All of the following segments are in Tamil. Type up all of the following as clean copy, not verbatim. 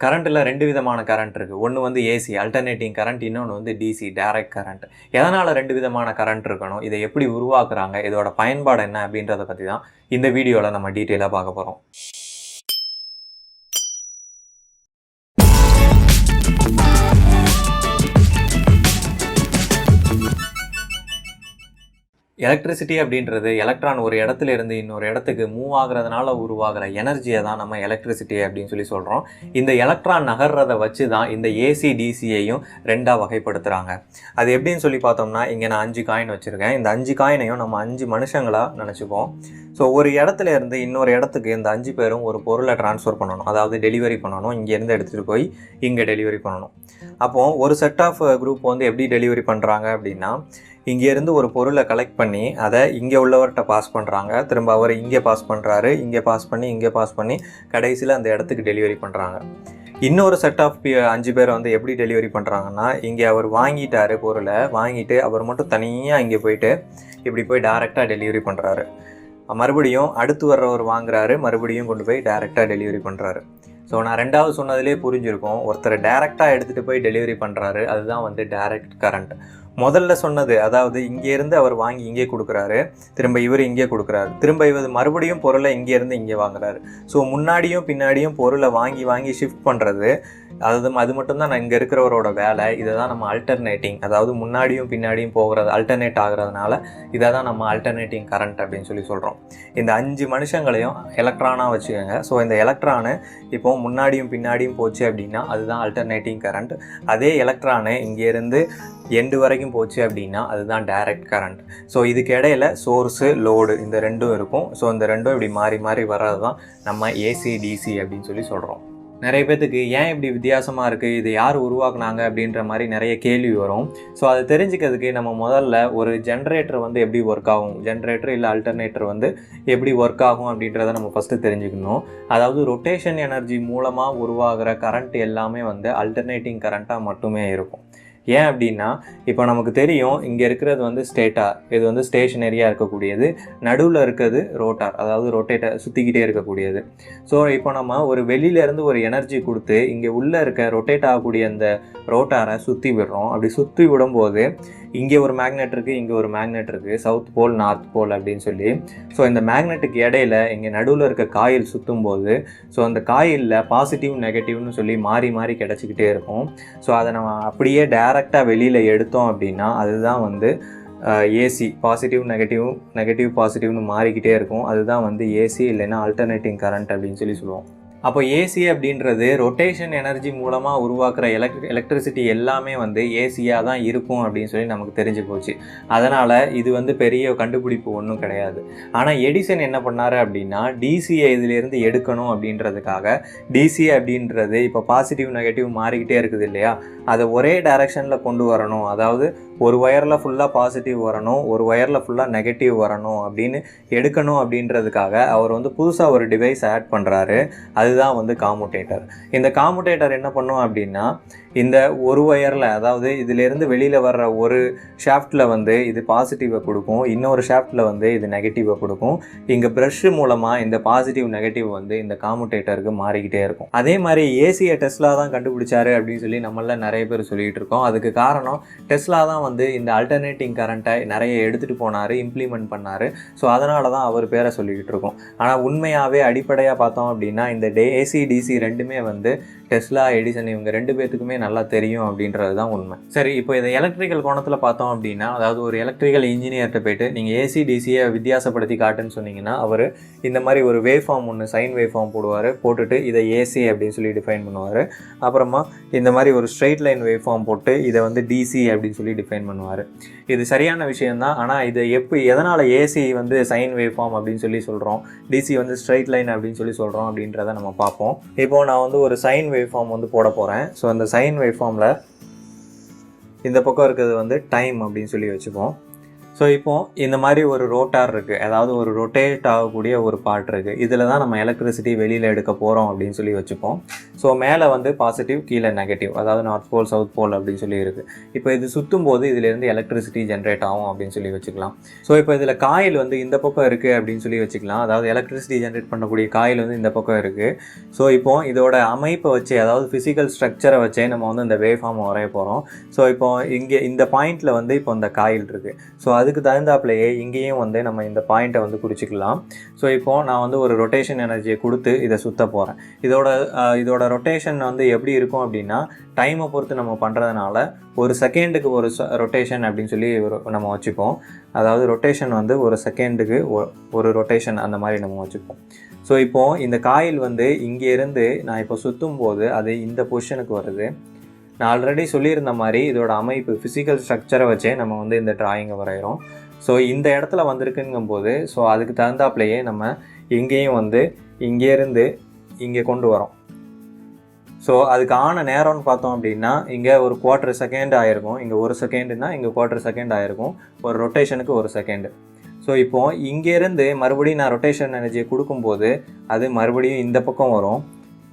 கரண்ட்டில் 2 விதமான கரண்ட் இருக்குது. ஒன்று வந்து ஏசி அல்டர்னேட்டிங் கரண்ட், இன்னொன்று வந்து டிசி டைரக்ட் கரண்ட். எதனால் 2 விதமான கரண்ட் இருக்கணும், இதை எப்படி உருவாக்குறாங்க, இதோட பயன்பாடு என்ன அப்படின்றத பற்றி தான் இந்த வீடியோவில் நம்ம டீட்டெயிலாக பார்க்க போகிறோம். எலக்ட்ரிசிட்டி அப்படின்றது எலக்ட்ரான் ஒரு இடத்துல இருந்து இன்னொரு இடத்துக்கு மூவ் ஆகுறதுனால உருவாகிற எனர்ஜியை தான் நம்ம எலக்ட்ரிசிட்டி அப்படின்னு சொல்கிறோம். இந்த எலக்ட்ரான் நகர்றதை வச்சு தான் இந்த ஏசி டிசியையும் ரெண்டாக வகைப்படுத்துகிறாங்க. அது எப்படின்னு சொல்லி பார்த்தோம்னா, இங்கே நான் 5 காயின் வச்சுருக்கேன். இந்த 5 காயினையும் நம்ம 5 மனுஷங்களாக நினச்சிப்போம். ஸோ ஒரு இடத்துல இருந்து இன்னொரு இடத்துக்கு இந்த 5 பேரும் ஒரு பொருளை ட்ரான்ஸ்ஃபர் பண்ணணும், அதாவது டெலிவரி பண்ணணும். இங்கேருந்து எடுத்துகிட்டு போய் இங்கே டெலிவரி பண்ணணும். அப்போது ஒரு செட் ஆஃப் குரூப் வந்து எப்படி டெலிவரி பண்ணுறாங்க அப்படின்னா, இங்கேருந்து ஒரு பொருளை கலெக்ட் பண்ணி அதை இங்கே உள்ளவர்கிட்ட பாஸ் பண்ணுறாங்க. திரும்ப அவர் இங்கே பாஸ் பண்ணுறாரு, இங்கே பாஸ் பண்ணி இங்கே பாஸ் பண்ணி கடைசியில் அந்த இடத்துக்கு டெலிவரி பண்ணுறாங்க. இன்னொரு செட் ஆஃப் 5 பேரை வந்து எப்படி டெலிவரி பண்ணுறாங்கன்னா, இங்கே அவர் வாங்கிட்டார், பொருளை வாங்கிட்டு அவர் மட்டும் தனியாக இங்கே போயிட்டு இப்படி போய் டைரெக்டாக டெலிவரி பண்ணுறாரு. மறுபடியும் அடுத்து வர்றவர் வாங்குறாரு, மறுபடியும் கொண்டு போய் டைரெக்டாக டெலிவரி பண்ணுறாரு. ஸோ நான் 2வது சொன்னதுலேயே புரிஞ்சிருக்கும், ஒருத்தர் டைரெக்டாக எடுத்துகிட்டு போய் டெலிவரி பண்ணுறாரு, அதுதான் வந்து டைரக்ட் கரண்ட். முதல்ல சொன்னது, அதாவது இங்கேருந்து அவர் வாங்கி இங்கே கொடுக்குறாரு, திரும்ப இவர் இங்கே கொடுக்குறாரு, திரும்ப இவர் மறுபடியும் பொருளை இங்கேருந்து இங்கே வாங்குறாரு. ஸோ முன்னாடியும் பின்னாடியும் பொருளை வாங்கி வாங்கி ஷிஃப்ட் பண்ணுறது, அது மட்டும்தான் நான் இங்கே இருக்கிறவரோட வேலை. இதை தான் நம்ம அல்டர்னேட்டிங், அதாவது முன்னாடியும் பின்னாடியும் போகிறது அல்டர்னேட் ஆகுறதுனால இதை தான் நம்ம அல்டர்னேட்டிங் கரண்ட் அப்படின்னு சொல்கிறோம். இந்த 5 மனுஷங்களையும் எலக்ட்ரானாக வச்சுக்கோங்க. ஸோ இந்த எலக்ட்ரானு இப்போ முன்னாடியும் பின்னாடியும் போச்சு அப்படின்னா அதுதான் அல்டர்னேட்டிங் கரண்ட். அதே எலக்ட்ரானு இங்கேருந்து எண்டு வரைக்கும் போச்சு அப்படின்னா அதுதான் டைரக்ட் கரண்ட். ஸோ இதுக்கு இடையில சோர்ஸு லோடு இந்த ரெண்டும் இருக்கும். ஸோ இந்த ரெண்டும் இப்படி மாறி மாறி வர்றது தான் நம்ம ஏசி டிசி அப்படின்னு சொல்கிறோம். நிறைய பேர்த்துக்கு ஏன் இப்படி வித்தியாசமாக இருக்குது, இது யார் உருவாக்குனாங்க அப்படின்ற மாதிரி நிறைய கேள்வி வரும். ஸோ அதை தெரிஞ்சுக்கிறதுக்கு நம்ம முதல்ல ஒரு ஜென்ரேட்டர் வந்து எப்படி ஒர்க் ஆகும், ஜென்ரேட்டர் இல்லை அல்டர்னேட்டர் வந்து எப்படி ஒர்க் ஆகும் அப்படின்றத நம்ம ஃபஸ்ட்டு தெரிஞ்சுக்கணும். அதாவது ரொட்டேஷன் எனர்ஜி மூலமாக உருவாகிற கரண்ட் எல்லாமே வந்து அல்டர்னேட்டிங் கரண்ட்டாக மட்டுமே இருக்கும். ஏன் அப்படின்னா, இப்போ நமக்கு தெரியும் இங்கே இருக்கிறது வந்து ஸ்டேட்டார், இது வந்து ஸ்டேஷனரியாக இருக்கக்கூடியது, நடுவில் இருக்கிறது ரோட்டார், அதாவது ரொட்டேட்டர் சுற்றிக்கிட்டே இருக்கக்கூடியது. ஸோ இப்போ நம்ம ஒரு வெளியிலேருந்து ஒரு எனர்ஜி கொடுத்து இங்கே உள்ளே இருக்க ரொட்டேட் ஆகக்கூடிய அந்த ரோட்டாரை சுற்றி விடுறோம். அப்படி சுற்றி விடும்போது இங்கே ஒரு மேக்னெட் இருக்குது, இங்கே ஒரு மேக்னெட் இருக்குது, சவுத் போல் நார்த் போல் அப்படின்னு சொல்லி. ஸோ இந்த மேக்னெட்டுக்கு இடையில இங்கே நடுவில் இருக்க காயில் சுற்றும் போது ஸோ அந்த காயிலில் பாசிட்டிவ் நெகட்டிவ்னு சொல்லி மாறி மாறி கிடச்சிக்கிட்டே இருக்கும். ஸோ அதை நம்ம அப்படியே டைரெக்டாக வெளியில் எடுத்தோம் அப்படின்னா அதுதான் வந்து ஏசி, பாசிட்டிவ் நெகட்டிவ் நெகட்டிவ் பாசிட்டிவ்னு மாறிக்கிட்டே இருக்கும். அதுதான் வந்து ஏசி இல்லைன்னா அல்டர்னேட்டிங் கரண்ட் அப்படின்னு சொல்லுவோம். அப்போ ஏசி அப்படின்றது ரொட்டேஷன் எனர்ஜி மூலமாக உருவாக்குற எலக்ட்ரிசிட்டி எல்லாமே வந்து ஏசியாக தான் இருக்கும் அப்படின்னு சொல்லி நமக்கு தெரிஞ்சு போச்சு. அதனால் இது வந்து பெரிய கண்டுபிடிப்பு ஒன்றும் கிடையாது. ஆனால் எடிசன் என்ன பண்ணார் அப்படின்னா, டிசியை இதிலேருந்து எடுக்கணும் அப்படின்றதுக்காக, டிசி அப்படின்றது இப்போ பாசிட்டிவ் நெகட்டிவ் மாறிக்கிட்டே இருக்குது இல்லையா, அதை ஒரே டைரெக்ஷனில் கொண்டு வரணும். அதாவது ஒரு ஒயரில் ஃபுல்லாக பாசிட்டிவ் வரணும், ஒரு ஒயரில் ஃபுல்லாக நெகட்டிவ் வரணும் அப்படின்னு எடுக்கணும் அப்படின்றதுக்காக அவர் வந்து புதுசாக ஒரு டிவைஸ் ஆட் பண்ணுறாரு. அதுதான் வந்து காமுடேட்டர். இந்த காமுடேட்டர் என்ன பண்ணும் அப்படின்னா, இந்த ஒரு ஒயரில், அதாவது இதிலேருந்து வெளியில் வர்ற ஒரு ஷாஃப்டில் வந்து இது பாசிட்டிவை கொடுக்கும், இன்னொரு ஷாஃப்டில் வந்து இது நெகட்டிவை கொடுக்கும். இங்கே ப்ரஷ்ஷு மூலமாக இந்த பாசிட்டிவ் நெகட்டிவ் வந்து இந்த காமுடேட்டருக்கு மாறிக்கிட்டே இருக்கும். அதே மாதிரி ஏசியை டெஸ்லா தான் கண்டுபிடிச்சாரு அப்படின்னு சொல்லி நம்மள நிறைய பேர் சொல்லிகிட்டு இருக்கோம். அதுக்கு காரணம் டெஸ்லா தான் வந்து இந்த அல்டர்னேட்டிங் கரண்ட்டை நிறைய எடுத்துகிட்டு போனார், இம்ப்ளிமெண்ட் பண்ணார். ஸோ அதனால தான் அவர் பேரை சொல்லிக்கிட்டு இருக்கோம். ஆனால் உண்மையாகவே அடிப்படையாக பார்த்தோம் அப்படின்னா இந்த ஏசி டிசி ரெண்டுமே வந்து டெஸ்லா, எடிசன் இவங்க 2 பேர்த்துக்குமே நல்லா தெரியும் அப்படின்றது தான் உண்மை. சரி, இப்போ இதை எலக்ட்ரிக்கல் கோணத்தில் பார்த்தோம் அப்படின்னா, அதாவது ஒரு எலக்ட்ரிக்கல் இன்ஜினியர்கிட்ட போய்ட்டு நீங்கள் ஏசி டிசியை வித்தியாசப்படுத்தி காட்டுன்னு சொன்னீங்கன்னா அவர் இந்த மாதிரி ஒரு வேவ் ஃபார்ம் ஒன்று சைன் வேவ் ஃபார்ம் போடுவார், போட்டுட்டு இதை ஏசி அப்படின்னு சொல்லி டிஃபைன் பண்ணுவார். அப்புறமா இந்த மாதிரி ஒரு ஸ்ட்ரெயிட் லைன் வேவ் ஃபார்ம் போட்டு இதை வந்து டிசி அப்படின்னு சொல்லி டிஃபைன் பண்ணுவார். இது சரியான விஷயந்தான். ஆனால் இதை எதனால் ஏசி வந்து சைன் வேவ் ஃபார்ம் அப்படின்னு சொல்லி சொல்கிறோம், டிசி வந்து ஸ்ட்ரெயிட் லைன் அப்படின்னு சொல்லி சொல்கிறோம் அப்படின்றத நம்ம பார்ப்போம். இப்போது நான் வந்து ஒரு சைன் வேவ் ஃபார்ம் வந்து போட போகிறேன். ஸோ அந்த சைன் வேவ் ஃபார்மில் இந்த பக்கம் இருக்கிறது வந்து டைம் அப்படின்னு சொல்லி வச்சுப்போம். ஸோ இப்போது இந்த மாதிரி ஒரு ரோட்டார் இருக்குது, அதாவது ஒரு ரொட்டேட் ஆகக்கூடிய ஒரு பார்ட் இருக்குது. இதில் தான் நம்ம எலக்ட்ரிசிட்டி வெளியில் எடுக்க போகிறோம் அப்படின்னு சொல்லி வச்சுப்போம். ஸோ மேலே வந்து பாசிட்டிவ், கீழே நெகட்டிவ், அதாவது நார்த் போல் சவுத் போல் அப்படின்னு சொல்லி இருக்குது. இப்போ இது சுற்றும் போது இதிலேருந்து எலக்ட்ரிசிட்டி ஜென்ரேட் ஆகும் அப்படின்னு சொல்லி வச்சுக்கலாம். ஸோ இப்போ இதில் காயில் வந்து இந்த பக்கம் இருக்குது அப்படின்னு சொல்லி வச்சுக்கலாம். அதாவது எலக்ட்ரிசிட்டி ஜென்ரேட் பண்ணக்கூடிய காயில் வந்து இந்த பக்கம் இருக்குது. ஸோ இப்போது இதோட அமைப்பை வச்சு, அதாவது ஃபிசிக்கல் ஸ்ட்ரக்சரை வச்சே நம்ம வந்து இந்த வேவ் ஃபார்ம் வரைய போகிறோம். ஸோ இப்போ இங்கே இந்த பாயிண்டில் வந்து இப்போ இந்த காயில் இருக்குது. ஸோ அதுக்கு தகுந்தாப்புலையே இங்கேயும் வந்து நம்ம இந்த பாயிண்ட்டை வந்து குறிச்சிக்கலாம். ஸோ இப்போது நான் வந்து ஒரு ரொட்டேஷன் எனர்ஜியை கொடுத்து இதை சுற்ற போகிறேன். இதோட ரொட்டேஷன் வந்து எப்படி இருக்கும் அப்படின்னா, டைமை பொறுத்து நம்ம பண்ணுறதுனால ஒரு செகண்டுக்கு ஒரு ரொட்டேஷன் அப்படின்னு சொல்லி நம்ம வச்சுப்போம். அதாவது ரொட்டேஷன் வந்து ஒரு செகண்டுக்கு ஒரு ரொட்டேஷன் அந்த மாதிரி நம்ம வச்சுப்போம். ஸோ இப்போது இந்த காயில் வந்து இங்கேருந்து நான் இப்போ சுற்றும் போது அது இந்த பொசிஷனுக்கு வருது. நான் ஆல்ரெடி சொல்லியிருந்த மாதிரி இதோட அமைப்பு, ஃபிசிக்கல் ஸ்ட்ரக்சரை வச்சே நம்ம வந்து இந்த டிராயிங்கை வரைகிறோம். ஸோ இந்த இடத்துல வந்திருக்குங்கும்போது ஸோ அதுக்கு தகுந்தாப்புலையே நம்ம இங்கேயும் வந்து இங்கேருந்து இங்கே கொண்டு வரோம். ஸோ அதுக்கு ஆன நேரம்னு பார்த்தோம் அப்படின்னா, இங்கே ஒரு 1/4 செகண்ட் ஆகிருக்கும், இங்கே 1 செகண்டுனா இங்கே 1/4 செகண்ட் ஆகிருக்கும், ஒரு ரொட்டேஷனுக்கு 1 செகண்டு. ஸோ இப்போது இங்கேருந்து மறுபடியும் நான் ரொட்டேஷன் எனர்ஜியை கொடுக்கும்போது அது மறுபடியும் இந்த பக்கம் வரும்.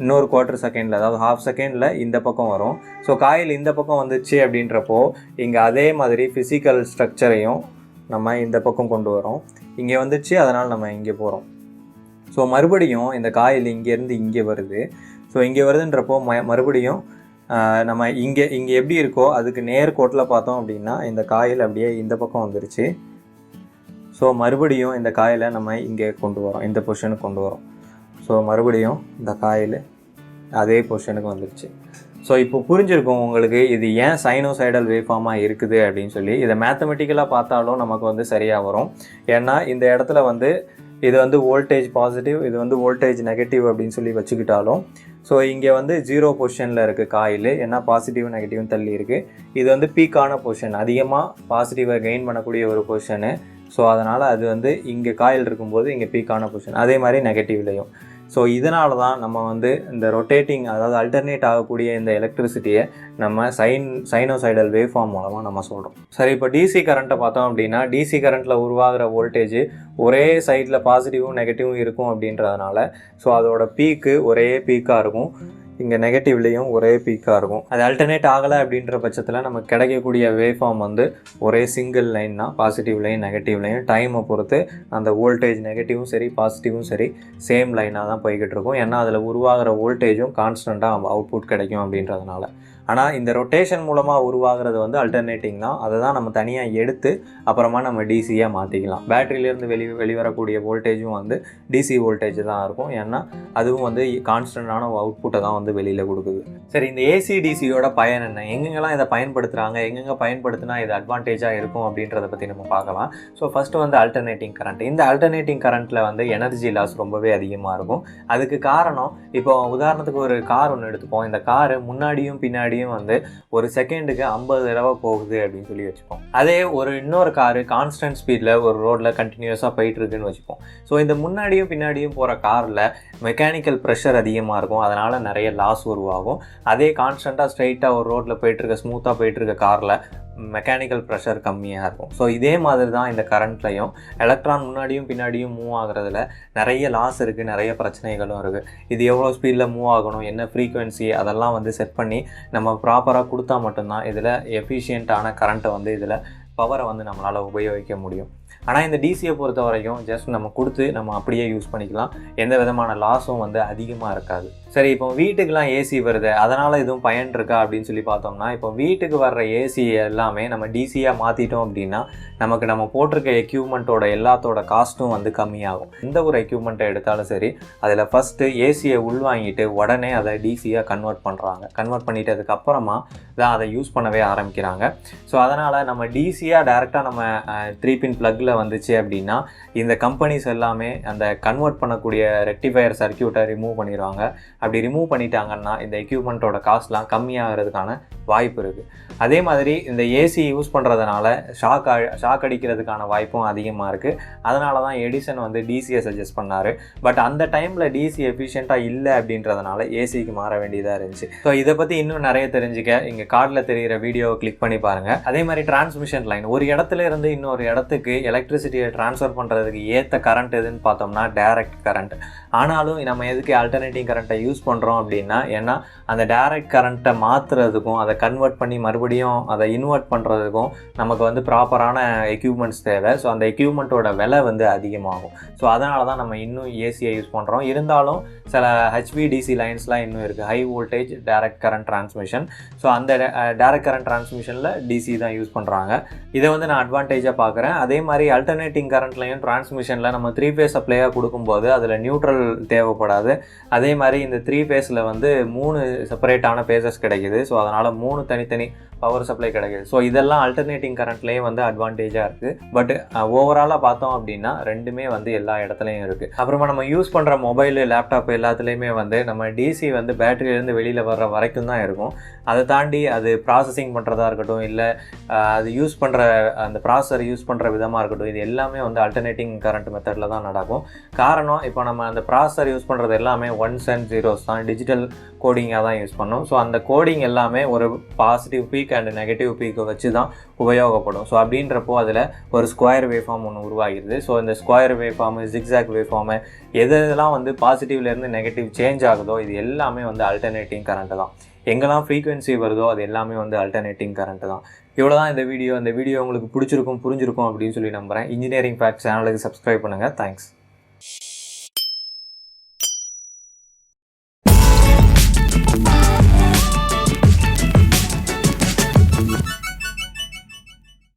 இன்னொரு 1/4 செகண்டில், அதாவது 1/2 செகண்டில் இந்த பக்கம் வரும். ஸோ காயில் இந்த பக்கம் வந்துச்சு அப்படின்றப்போ இங்கே அதே மாதிரி ஃபிசிக்கல் ஸ்ட்ரக்சரையும் நம்ம இந்த பக்கம் கொண்டு வரோம். இங்கே வந்துச்சு, அதனால் நம்ம இங்கே போகிறோம். ஸோ மறுபடியும் இந்த காயில் இங்கேருந்து இங்கே வருது. ஸோ இங்கே வருதுன்றப்போ மறுபடியும் நம்ம இங்கே எப்படி இருக்கோ அதுக்கு நேர்கோட்டில் பார்த்தோம் அப்படின்னா இந்த காயில் அப்படியே இந்த பக்கம் வந்துருச்சு. ஸோ மறுபடியும் இந்த காயிலை நம்ம இங்கே கொண்டு வரோம், இந்த பொசிஷனுக்கு கொண்டு வரோம். ஸோ மறுபடியும் இந்த காயில் அதே பொசிஷனுக்கு வந்துருச்சு. ஸோ இப்போ புரிஞ்சிருக்கும் உங்களுக்கு இது ஏன் சைனோசைடல் வேவ்ஃபார்மாக இருக்குது அப்படின்னு சொல்லி. இதை மேத்தமெட்டிக்கலாக பார்த்தாலும் நமக்கு வந்து சரியாக வரும். ஏன்னா இந்த இடத்துல வந்து இது வந்து வோல்டேஜ் பாசிட்டிவ், இது வந்து வோல்டேஜ் நெகட்டிவ் அப்படின்னு சொல்லி வச்சுக்கிட்டாலும், ஸோ இங்கே வந்து 0 பொசிஷனில் இருக்குது காயில், ஏன்னா பாசிட்டிவ் நெகட்டிவும் தள்ளி இருக்குது. இது வந்து பீக்கான பொசிஷன், அதிகமாக பாசிட்டிவை கெயின் பண்ணக்கூடிய ஒரு பொசிஷனு. ஸோ அதனால் அது வந்து இங்கே காயில் இருக்கும்போது இங்கே பீக்கான பொசிஷன், அதே மாதிரி நெகட்டிவ்லையும். ஸோ இதனால தான் நம்ம வந்து இந்த ரொட்டேட்டிங், அதாவது அல்டர்னேட் ஆகக்கூடிய இந்த எலக்ட்ரிசிட்டியை நம்ம சைனோசைடல் வேவ் ஃபார்ம் மூலமாக நம்ம சொல்கிறோம். சரி, இப்போ டிசி கரண்ட்டை பார்த்தோம் அப்படின்னா, டிசி கரண்ட்டில் உருவாகிற வோல்டேஜ் ஒரே சைடில் பாசிட்டிவும் நெகட்டிவும் இருக்கும் அப்படின்றதுனால ஸோ அதோட பீக்கு ஒரே பீக்காக இருக்கும், இங்கே நெகட்டிவ்லேயும் ஒரே பீக்காக இருக்கும். அது அல்டர்னேட் ஆகலை அப்படின்ற பட்சத்தில் நமக்கு கிடைக்கக்கூடிய வேவ் ஃபார்ம் வந்து ஒரே சிங்கிள் லைன் தான், பாசிட்டிவ்லையும் நெகட்டிவ்லையும். டைமை பொறுத்து அந்த வோல்டேஜ் நெகட்டிவும் சரி பாசிட்டிவும் சரி சேம் லைனாக தான் போய்கிட்டு இருக்கும். ஏன்னா அதில் உருவாகிற வோல்டேஜும் கான்ஸ்டண்ட்டாக அவுட்புட் கிடைக்கும் அப்படின்றதுனால. ஆனால் இந்த ரொட்டேஷன் மூலமாக உருவாகிறது வந்து அல்டர்னேட்டிங் தான். அதை தான் நம்ம தனியாக எடுத்து அப்புறமா நம்ம டிசியாக மாற்றிக்கலாம். பேட்டரியிலேருந்து வெளிவரக்கூடிய வோல்டேஜும் வந்து டிசி வோல்டேஜ் தான் இருக்கும். ஏன்னா அதுவும் வந்து கான்ஸ்டன்டான அவுட்புட்டை தான் வந்து வெளியில் கொடுக்குது. சரி, இந்த ஏசிடிசியோட பயன் என்ன, எங்கெங்கெல்லாம் இதை பயன்படுத்துகிறாங்க, எங்கெங்கே பயன்படுத்தினா இது அட்வான்டேஜாக இருக்கும் அப்படின்றத பற்றி நம்ம பார்க்கலாம். ஸோ ஃபஸ்ட்டு வந்து அல்டர்னேட்டிங் கரண்ட். இந்த அல்டர்னேட்டிங் கரண்ட்டில் வந்து எனர்ஜி லாஸ் ரொம்பவே அதிகமாக இருக்கும். அதுக்கு காரணம், இப்போ உதாரணத்துக்கு ஒரு கார் ஒன்று எடுத்துப்போம். இந்த காரு முன்னாடியும் பின்னாடி வந்து ஒரு செகண்டுக்கு 50 தடவை போகுது அப்படின்னு சொல்லி வச்சுப்போம். அதே இன்னொரு காரு கான்ஸ்டன்ட் ஸ்பீடில் ஒரு ரோடில் கண்டினியூஸாக போயிட்டு இருக்குன்னு வச்சுப்போம். ஸோ இந்த முன்னாடியும் பின்னாடியும் போகிற காரில் மெக்கானிக்கல் ப்ரெஷர் அதிகமாக இருக்கும், அதனால் நிறைய லாஸ் உருவாகும். அதே கான்ஸ்டண்ட்டாக ஸ்ட்ரைட்டாக ஒரு ரோட்டில் போயிட்டுருக்க ஸ்மூத்தாக போயிட்டுருக்க காரில் மெக்கானிக்கல் ப்ரெஷர் கம்மியாக இருக்கும். ஸோ இதே மாதிரி தான் இந்த கரண்ட்லையும் எலக்ட்ரான் முன்னாடியும் பின்னாடியும் மூவ் ஆகுறதுல நிறைய லாஸ் இருக்குது, நிறைய பிரச்சனைகளும் இருக்குது. இது எவ்வளோ ஸ்பீடில் மூவ் ஆகணும், என்ன ஃப்ரீக்குவென்சி, அதெல்லாம் வந்து செட் பண்ணி நம்ம ப்ராப்பராக கொடுத்தா மட்டும்தான் இதில் எஃபிஷியண்ட்டான கரண்ட்டை வந்து இதில் பவரை வந்து நம்மளால் உபயோகிக்க முடியும். ஆனால் இந்த டிசியை பொறுத்த வரைக்கும் ஜஸ்ட் நம்ம கொடுத்து நம்ம அப்படியே யூஸ் பண்ணிக்கலாம், எந்த விதமான லாஸும் வந்து அதிகமாக இருக்காது. சரி, இப்போ வீட்டுக்கெலாம் ஏசி வருது, அதனால் எதுவும் பயன் இருக்கா அப்படின்னு சொல்லி பார்த்தோம்னா, இப்போ வீட்டுக்கு வர்ற ஏசி எல்லாமே நம்ம டிசியாக மாற்றிட்டோம் அப்படின்னா நமக்கு நம்ம போட்டிருக்க எக்யூப்மெண்ட்டோட எல்லாத்தோட காஸ்ட்டும் வந்து கம்மியாகும். எந்த ஒரு எக்யூப்மெண்ட்டை எடுத்தாலும் சரி, அதில் ஃபஸ்ட்டு ஏசியை உள்வாங்கிட்டு உடனே அதை டிசியாக கன்வெர்ட் பண்ணுறாங்க. கன்வெர்ட் பண்ணிவிட்டு அதுக்கப்புறமா தான் அதை யூஸ் பண்ணவே ஆரம்பிக்கிறாங்க. ஸோ அதனால் நம்ம டிசியாக டைரெக்டாக நம்ம 3 பின் ப்ளக்கில் வந்துச்சு அப்படின்னா இந்த கம்பெனிஸ் எல்லாமே அந்த கன்வெர்ட் பண்ணக்கூடிய ரெக்டிஃபயர் சர்க்கியூட்டை ரிமூவ் பண்ணிடுவாங்க. அப்படி ரிமூவ் பண்ணிட்டாங்கன்னா இந்த எக்யூப்மெண்ட்டோட காஸ்ட்லாம் கம்மியாகிறதுக்கான வாய்ப்பு இருக்குது. அதே மாதிரி இந்த ஏசி யூஸ் பண்ணுறதுனால ஷாக் அடிக்கிறதுக்கான வாய்ப்பும் அதிகமாக இருக்குது. அதனால தான் எடிசன் வந்து டிசியை சஜஸ்ட் பண்ணார். பட் அந்த டைமில் டிசி எஃபிஷியண்ட்டாக இல்லை அப்படின்றதுனால ஏசிக்கு மாற வேண்டியதாக இருந்துச்சு. ஸோ இதை பற்றி இன்னும் நிறைய தெரிஞ்சுக்க இங்கே நீங்கள் கார்டில் தெரிகிற வீடியோவை கிளிக் பண்ணி பாருங்கள். அதே மாதிரி டிரான்ஸ்மிஷன் லைன், ஒரு இடத்துல இருந்து இன்னொரு இடத்துக்கு எலக்ட்ரிசிட்டியை ட்ரான்ஸ்ஃபர் பண்ணுறதுக்கு ஏற்ற கரண்ட் எதுன்னு பார்த்தோம்னா டைரக்ட் கரண்ட். ஆனாலும் நம்ம எதுக்கு ஆல்டர்னேட்டிங் கரண்ட்டை யூஸ் பண்ணுறோம் அப்படின்னா, ஏன்னா அந்த டைரக்ட் கரண்ட்டை மாற்றுறதுக்கும் அதை கன்வெர்ட் பண்ணி மறுபடியும் அதை இன்வெர்ட் பண்ணுறதுக்கும் நமக்கு வந்து ப்ராப்பரான எக்யூப்மெண்ட்ஸ் தேவை. ஸோ அந்த எக்யூப்மெண்ட்டோட விலை வந்து அதிகமாகும். ஸோ அதனால தான் நம்ம இன்னும் ஏசியை யூஸ் பண்ணுறோம். இருந்தாலும் சில HVDC லைன்ஸ்லாம் இன்னும் இருக்குது, high voltage direct current transmission. So அந்த டைரக்ட் கரண்ட் டிரான்ஸ்மிஷனில் DC தான் யூஸ் பண்ணுறாங்க. இதை வந்து நான் அட்வான்டேஜாக பார்க்குறேன். அதே மாதிரி அல்டர்னேட்டிங் கரண்ட்லையும் டிரான்ஸ்மிஷனில் நம்ம 3 ஃபேஸ் சப்ளையாக கொடுக்கும்போது அதில் நியூட்ரல் தேவைப்படாது. அதே மாதிரி இந்த 3 ஃபேஸில் வந்து 3 செப்பரேட்டான பேசஸ் கிடைக்குது. ஸோ அதனால் 3 தனித்தனி பவர் சப்ளை கிடைக்குது. ஸோ இதெல்லாம் அல்டர்னேட்டிங் கரண்ட்லேயே வந்து அட்வான்டேஜாக இருக்குது. பட் ஓவராலாக பார்த்தோம் அப்படின்னா ரெண்டுமே வந்து எல்லா இடத்துலையும் இருக்குது. அப்புறமா நம்ம யூஸ் பண்ணுற மொபைலு, லேப்டாப் எல்லாத்துலேயுமே வந்து நம்ம DC வந்து பேட்டரியிலேருந்து வெளியில் வர்ற வரைக்கும் தான் இருக்கும். அதை தாண்டி அது ப்ராசஸிங் பண்ணுறதா இருக்கட்டும், இல்லை அது யூஸ் பண்ணுற அந்த ப்ராசஸர் யூஸ் பண்ணுற விதமாக இருக்கட்டும், இது எல்லாமே வந்து அல்டர்னேட்டிங் கரண்ட் மெத்தடில் தான் நடக்கும். காரணம், இப்போ நம்ம அந்த ப்ராசஸர் யூஸ் பண்ணுறது எல்லாமே 1s and 0s தான், டிஜிட்டல் கோடிங்காக தான் யூஸ் பண்ணோம். ஸோ அந்த கோடிங் எல்லாமே ஒரு பாசிட்டிவ் பீக் அண்ட் நெகட்டிவ் பீக்கை வச்சு தான் உபயோகப்படும். ஸோ அப்படின்றப்போ அதில் ஒரு ஸ்கொயர் வேவ் ஃபார்ம் ஒன்று உருவாகிடுது. ஸோ இந்த square wave form, zigzag wave form, எதெல்லாம் வந்து பாசிட்டிவ்லேருந்து நெகட்டிவ் சேஞ்ச் ஆகுதோ இது எல்லாமே வந்து அல்டர்னேட்டிங் கரண்ட்டு தான். எங்கெல்லாம் ஃப்ரீக்வன்சி வருதோ அது எல்லாமே வந்து அல்டர்னேட்டிங் கரண்ட்டு தான். இவ்வளோ தான் இந்த வீடியோ. இந்த வீடியோ உங்களுக்கு பிடிச்சிருக்கும், புரிஞ்சிருக்கும் அப்படின்னு சொல்லி நம்புகிறேன். இன்ஜினியரிங் ஃபேக்ட்ஸ் சேனலுக்கு சப்ஸ்கிரைப் பண்ணுங்கள். தேங்க்ஸ்.